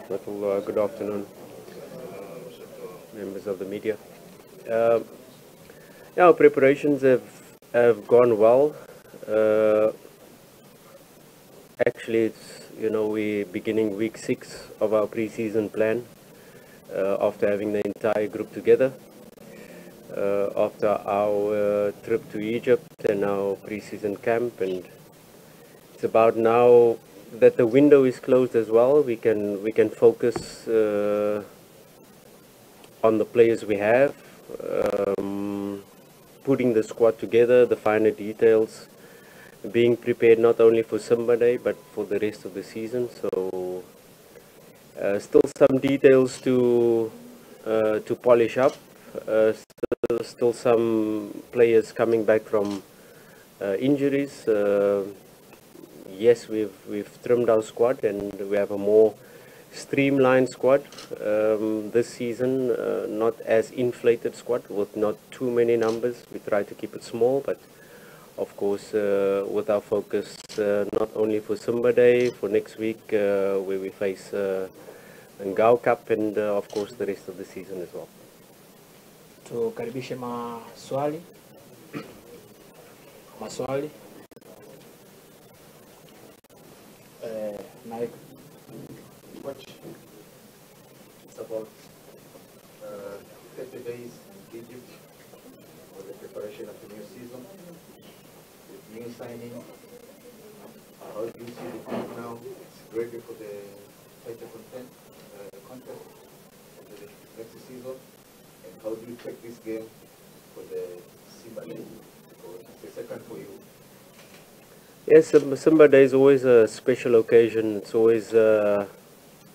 Good afternoon, members of the media. Uh, Our preparations have gone well. Uh, Actually, we're beginning week 6 of our pre-season plan after having the entire group together. After our trip to Egypt and our pre-season camp, and it's about now that the window is closed as well. We can focus on the players we have, putting the squad together, the finer details, being prepared not only for Simba Day but for the rest of the season. So still some details to polish up. Still some players coming back from injuries. Yes, we've trimmed our squad and we have a more streamlined squad this season, not as inflated squad with not too many numbers. We try to keep it small, but of course with our focus not only for Simba Day, for next week where we face NGOMA Cup, and of course the rest of the season as well. Tukaribishe maswali. Mike. Coach, it's about 30 days in Egypt for the preparation of the new season, with new signing. How do you see the team now? It's ready for the title contest of the next season. And how do you take this game for the Simba Day? It's the second for you. Yes, Simba Day is always a special occasion. It's always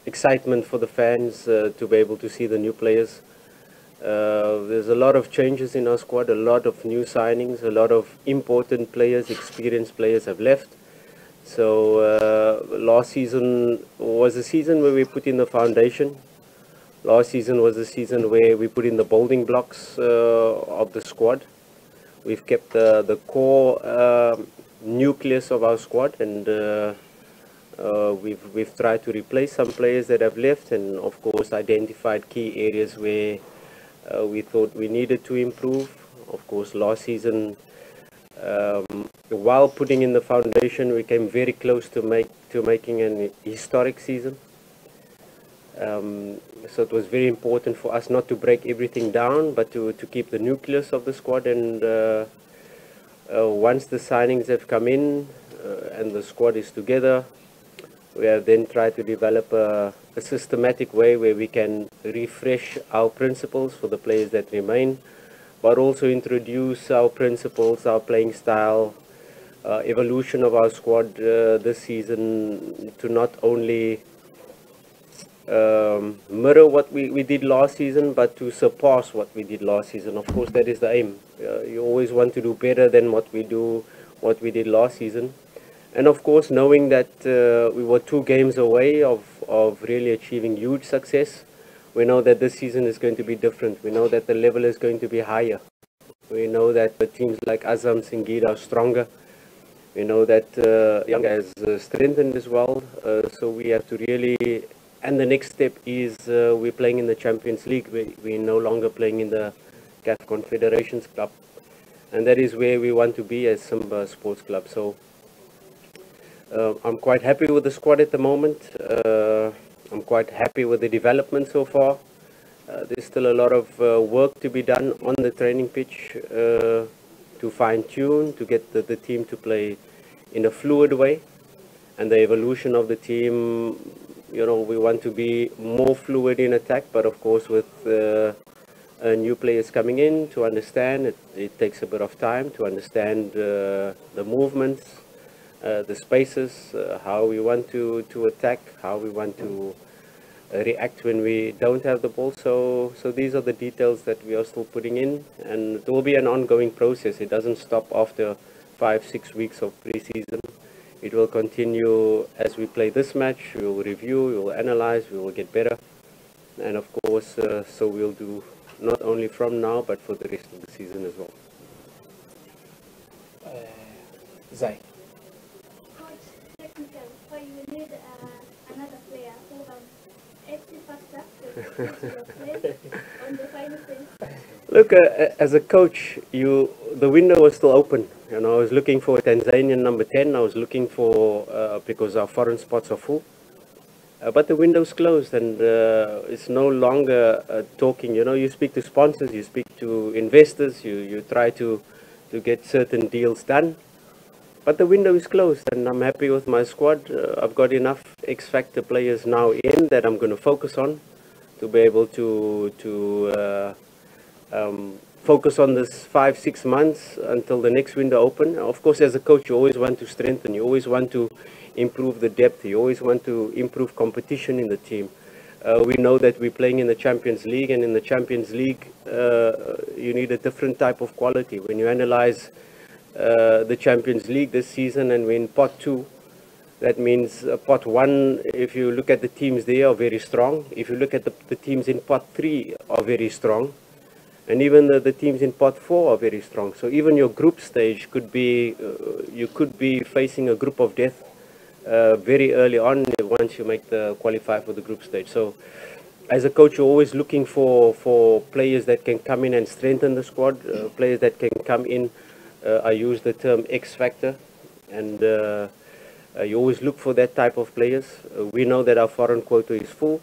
excitement for the fans to be able to see the new players. There's a lot of changes in our squad, a lot of new signings, a lot of important players, experienced players have left. So last season was a season where we put in the foundation. Last season was a season where we put in the building blocks of the squad. We've kept the core nucleus of our squad, and we've tried to replace some players that have left, and of course identified key areas where we thought we needed to improve. Of course, last season, while putting in the foundation, we came very close to making an historic season. So it was very important for us not to break everything down, but to keep the nucleus of the squad. And once the signings have come in and the squad is together, we have then tried to develop a systematic way where we can refresh our principles for the players that remain, but also introduce our principles, our playing style, evolution of our squad this season to not only mirror what we did last season, but to surpass what we did last season. Of course, that is the aim. You always want to do better than what we did last season. And of course, knowing that we were 2 games away of really achieving huge success, we know that this season is going to be different. We know that the level is going to be higher. We know that the teams like Azam, Singida are stronger. We know that YANGA has strengthened as well. So we have to really... And the next step is we're playing in the Champions League. We're no longer playing in the CAF Confederations Club. And that is where we want to be as Simba Sports Club. So I'm quite happy with the squad at the moment. I'm quite happy with the development so far. There's still a lot of work to be done on the training pitch to fine-tune, to get the team to play in a fluid way. And the evolution of the team, we want to be more fluid in attack, but of course with new players coming in, to understand, it takes a bit of time to understand the movements, the spaces, how we want to attack, how we want to react when we don't have the ball. So these are the details that we are still putting in, and it will be an ongoing process. It doesn't stop after 5-6 weeks of pre-season. It will continue as we play this match. We will review, we will analyze, we will get better. And of course, so we'll do not only from now, but for the rest of the season as well. Zai. Coach, technical, so you need another player who has Look, as a coach, the window was still open. You know, I was looking for a Tanzanian number 10. I was looking for because our foreign spots are full. But the window's closed, and it's no longer talking. You know, you speak to sponsors, you speak to investors, you try to get certain deals done. But the window is closed, and I'm happy with my squad. I've got enough X-factor players now in that I'm going to focus on to be able to focus on this 5-6 months until the next window open. Of course, as a coach, you always want to strengthen. You always want to improve the depth. You always want to improve competition in the team. We know that we're playing in the Champions League, and in the Champions League, you need a different type of quality. When you analyze the Champions League this season and we're in pot 2, that means pot 1, if you look at the teams there, are very strong. If you look at the teams in pot 3 are very strong. And even the teams in pot 4 are very strong. So even your group stage could be, you could be facing a group of death very early on once you make the qualify for the group stage. So as a coach, you're always looking for players that can come in and strengthen the squad, players that can come in. I use the term X factor, and you always look for that type of players. We know that our foreign quota is full.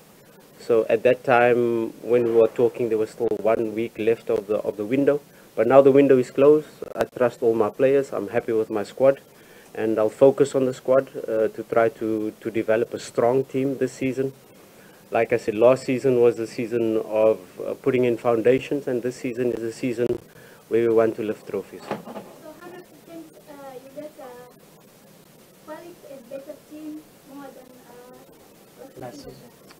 So at that time, when we were talking, there was still 1 week left of the window. But now the window is closed. I trust all my players. I'm happy with my squad. And I'll focus on the squad to try to develop a strong team this season. Like I said, last season was the season of putting in foundations, and this season is a season where we want to lift trophies. So 100% you get a quality and better team more than Last season.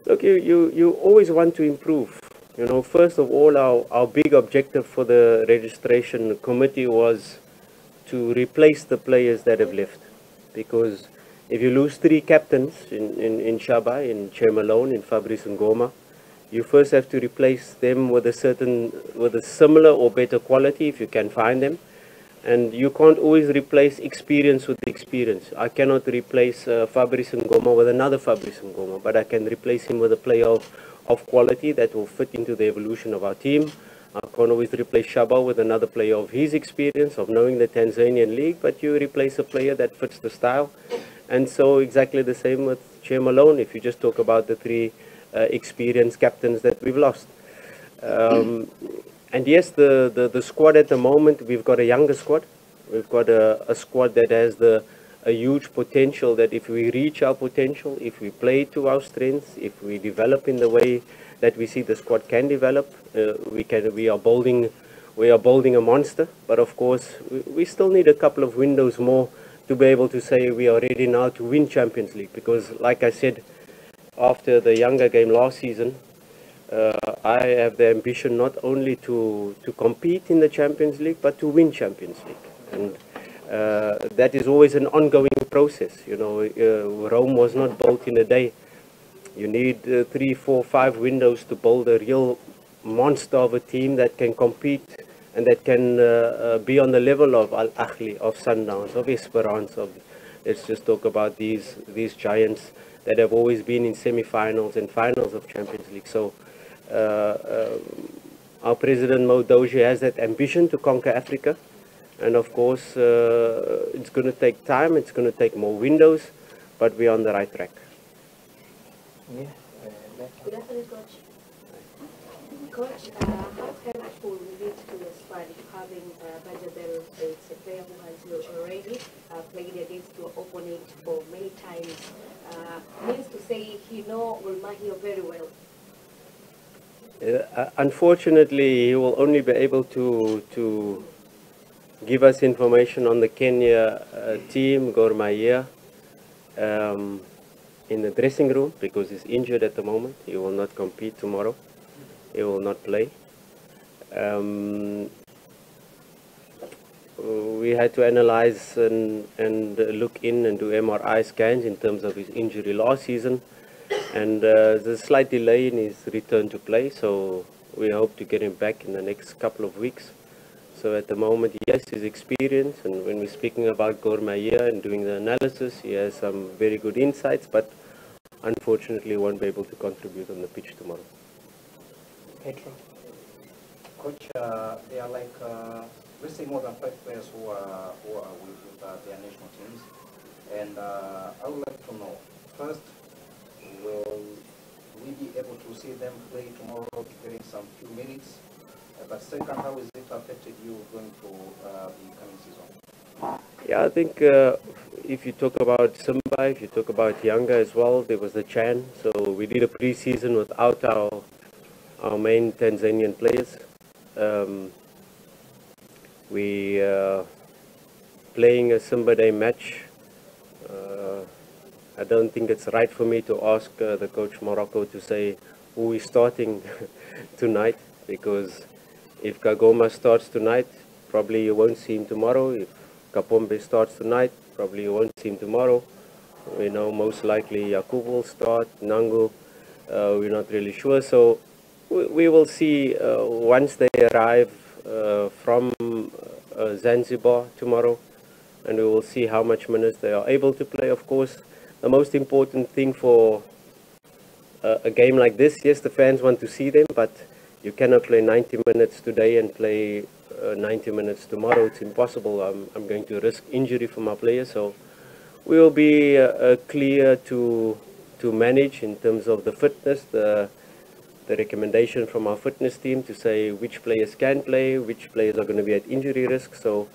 Look, you always want to improve. You know, first of all, our big objective for the registration committee was to replace the players that have left. Because if you lose 3 captains in Shaba, in Che Malone, in Fabrice Ngoma, you first have to replace them with a similar or better quality if you can find them. And you can't always replace experience with experience. I cannot replace Fabrice Ngoma with another Fabrice Ngoma, but I can replace him with a player of quality that will fit into the evolution of our team. I can't always replace Shaba with another player of his experience, of knowing the Tanzanian league, but you replace a player that fits the style. And so exactly the same with Che Malone, if you just talk about the 3 experienced captains that we've lost. And yes, the squad at the moment, we've got a younger squad. We've got a squad that has a huge potential, that if we reach our potential, if we play to our strengths, if we develop in the way that we see the squad can develop, we are building a monster. But of course, we still need a couple of windows more to be able to say we are ready now to win Champions League. Because like I said, after the YANGA game last season, I have the ambition not only to compete in the Champions League, but to win Champions League. And that is always an ongoing process. You know, Rome was not built in a day. You need 3, 4, 5 windows to build a real monster of a team that can compete and that can be on the level of Al Ahly, of Sundowns, of Esperance. Let's just talk about these giants that have always been in semi-finals and finals of Champions League. So our President Mo Doji has that ambition to conquer Africa. And of course, it's going to take time, it's going to take more windows, but we're on the right track. Yeah. Good afternoon, Coach. Coach, how helpful will it to the squad having Bajabel, it's a player who has already played against your opponent for many times? Means to say he knows Ulmahio very well. Unfortunately, he will only be able to give us information on the Kenya team, Gor Mahia, in the dressing room, because he's injured at the moment. He will not compete tomorrow. He will not play. We had to analyze and look in and do MRI scans in terms of his injury last season. And there's a slight delay in his return to play, so we hope to get him back in the next couple of weeks. So at the moment, yes, his experience, and when we're speaking about Gor Mahia and doing the analysis, he has some very good insights, but unfortunately won't be able to contribute on the pitch tomorrow. Petro. Coach, there are like, let's say more than 5 players who are with their national teams. And I would like to know, first, will we be able to see them play tomorrow, getting some few minutes? But second, how is it affected you going to the coming season? Yeah, I think if you talk about Simba, if you talk about YANGA as well, there was the Chan. So we did a pre-season without our main Tanzanian players. We playing a Simba Day match. I don't think it's right for me to ask the coach Morocco to say who is starting tonight, because if Kagoma starts tonight, probably you won't see him tomorrow. If Kapombe starts tonight, probably you won't see him tomorrow. We know most likely Yakub will start, Nangu, we're not really sure. So we will see once they arrive from Zanzibar tomorrow, and we will see how much minutes they are able to play. Of course, the most important thing for a game like this, yes, the fans want to see them, but you cannot play 90 minutes today and play 90 minutes tomorrow. It's impossible. I'm going to risk injury for my players, so we will be clear to manage in terms of the fitness, the recommendation from our fitness team to say which players can play, which players are going to be at injury risk. So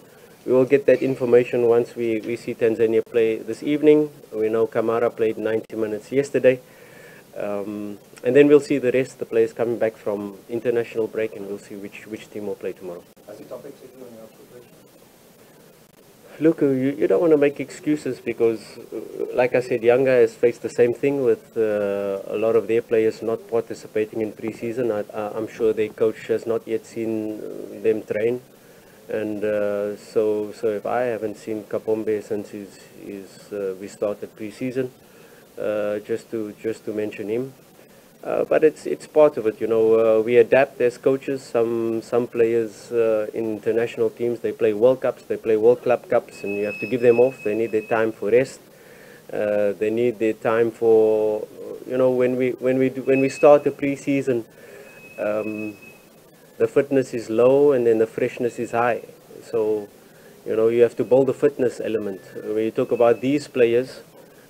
we will get that information once we see Tanzania play this evening. We know Kamara played 90 minutes yesterday. And then we'll see the rest, the players coming back from international break, and we'll see which team will play tomorrow. Has it affected you in your preparation? Look, you don't want to make excuses because, like I said, YANGA has faced the same thing with a lot of their players not participating in pre-season. I'm sure their coach has not yet seen them train. And so if I haven't seen Kapombe since we started pre-season, just to mention him. But it's part of it, you know. We adapt as coaches. Some players in international teams, they play World Cups, they play World Club Cups, and you have to give them off. They need their time for rest. They need their time for, you know, when we start the pre-season, the fitness is low and then the freshness is high. So, you know, you have to build the fitness element. When you talk about these players,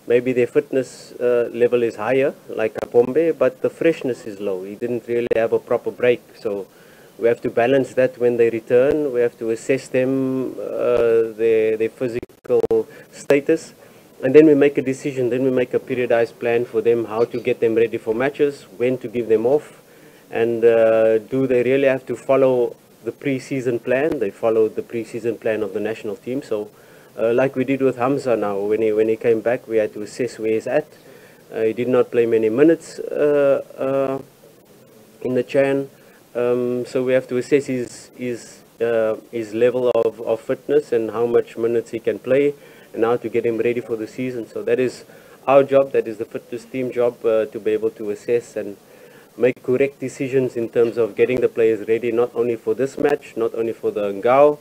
maybe their fitness level is higher, like Kapombe, but the freshness is low. He didn't really have a proper break. So we have to balance that when they return. We have to assess them, their physical status. And then we make a decision. Then we make a periodized plan for them, how to get them ready for matches, when to give them off. And do they really have to follow the pre-season plan? They followed the pre-season plan of the national team. So like we did with Hamza now, when he came back, we had to assess where he's at. He did not play many minutes in the Chan, so we have to assess his level of fitness and how much minutes he can play, and how to get him ready for the season. So that is our job, that is the fitness team job, to be able to assess and make correct decisions in terms of getting the players ready, not only for this match, not only for the Ngao,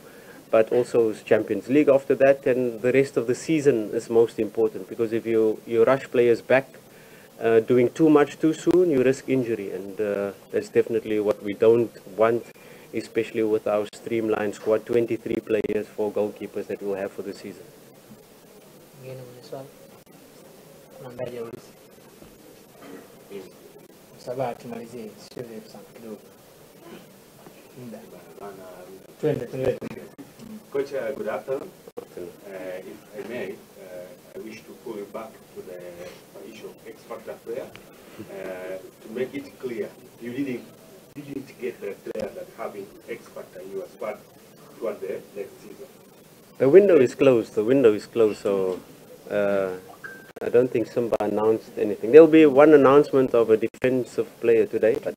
but also Champions League after that, and the rest of the season is most important, because if you rush players back doing too much too soon, you risk injury, and that's definitely what we don't want, especially with our streamlined squad, 23 players, 4 goalkeepers that we'll have for the season. Mwingine mwenye swali? Kuna ambaye hajauliza? Sababu tumalizie, sio refu sana kidogo. Muda. Twende. Coach, good afternoon. If I may, I wish to pull you back to the issue of X-Factor player. To make it clear, you didn't get the player that having X-Factor in your squad toward the next season. The window is closed. The window is closed, so I don't think Simba announced anything. There'll be one announcement of a defensive player today, but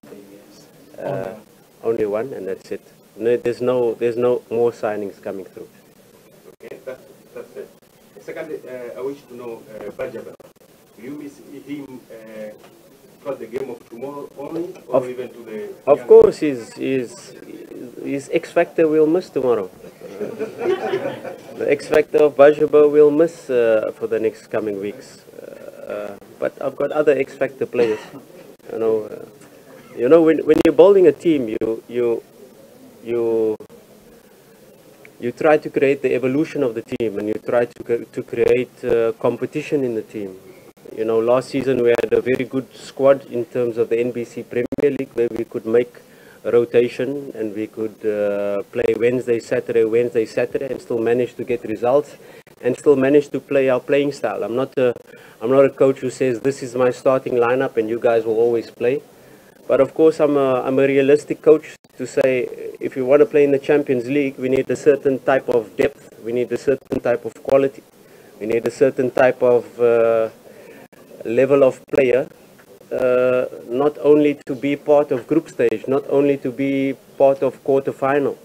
only one, and that's it. No, there's no more signings coming through. Okay, that's it. Secondly, I wish to know Bajabel. Will you miss him for the game of tomorrow only, or even to the? Of course, his X Factor will miss tomorrow. The X Factor of Bajabel will miss for the next coming weeks. but I've got other X factor players. When you're building a team, you try to create the evolution of the team, and you try to create competition in the team. Last season we had a very good squad in terms of the NBC Premier League, where we could make a rotation and we could play Wednesday, Saturday, and still manage to get results and still manage to play our playing style. I'm not a coach who says this is my starting lineup and you guys will always play. But of course, I'm a realistic coach to say, if you want to play in the Champions League, we need a certain type of depth, we need a certain type of quality, we need a certain type of level of player, not only to be part of group stage, not only to be part of quarter-final.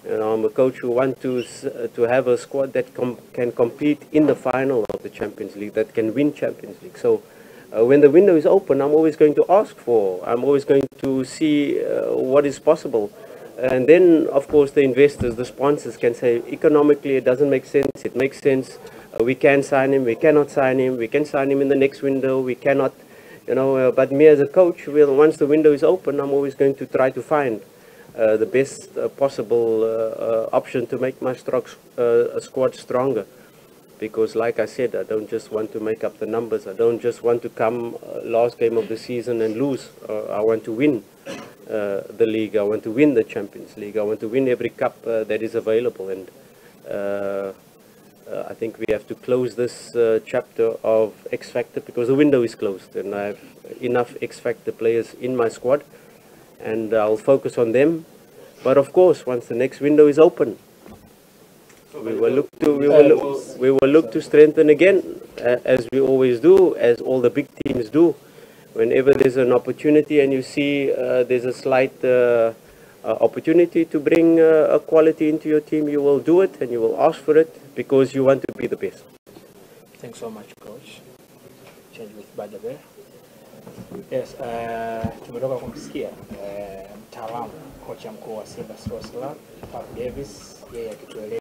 I'm a coach who wants to have a squad that can compete in the final of the Champions League, that can win Champions League. So when the window is open, I'm always going to ask I'm always going to see what is possible. And then, of course, the investors, the sponsors can say, economically, it doesn't make sense, it makes sense, we can sign him, we cannot sign him, we can sign him in the next window, we cannot, but me as a coach, once the window is open, I'm always going to try to find the best possible option to make my squad stronger. Because like I said, I don't just want to make up the numbers. I don't just want to come last game of the season and lose. I want to win the league. I want to win the Champions League. I want to win every cup that is available. And I think we have to close this chapter of X Factor, because the window is closed and I have enough X Factor players in my squad, and I'll focus on them. But of course, once the next window is open, we will look to strengthen again, as we always do, as all the big teams do. Whenever there's an opportunity and you see there's a slight opportunity to bring a quality into your team, you will do it and you will ask for it because you want to be the best. Thanks so much, Coach. Change with Bajaber. Yes, tumetoka kumsikia mtaalamu kocha mkuu wa Simba Sports Club, Pap Davis, yeye akitueleza